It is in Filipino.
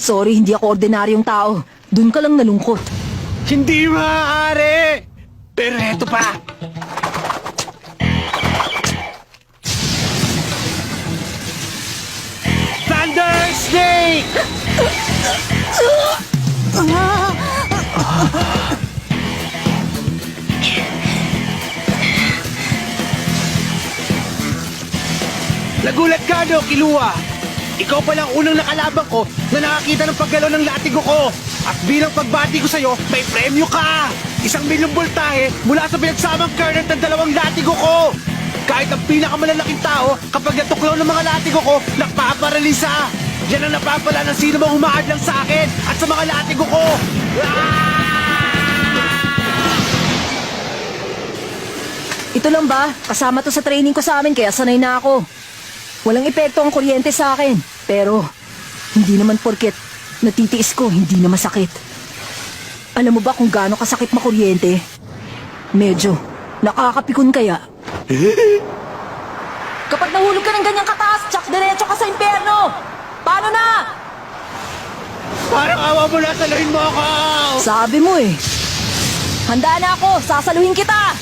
Sorry, hindi ako ordinaryong tao. Doon ka lang nalungkot. Hindi maaari! Pero eto pa! Thunder Snake! Nagulat ka, no, Kilua? Ikaw pa lang unang nakalaban ko na nakakita ng paggalaw ng latigo ko. At bilang pagbati ko sa'yo, may premyo ka! 1,000,000 voltahe mula sa pinagsamang current ng 2 latigo ko! Kahit ang pinakamalalaking tao, kapag natuklaw ng mga latigo ko, napaparalisa! Yan ang napapala ng sino mang humaadlang sa akin at sa mga latigo ko! Ito lang ba? Kasama to sa training ko sa amin kaya sanay na ako. Walang epekto ang kuryente sa akin. Pero, hindi naman porket natitiis ko, hindi na masakit. Alam mo ba kung gaano kasakit makuryente? Medyo. Nakakapikon kaya. Kapag nahulog ka ng ganyang kataas, tsak diretso ka sa impyerno! Paano na? Parang awa mo na, saluhin mo ako! Sabi mo eh. Handa na ako, sasaluhin kita!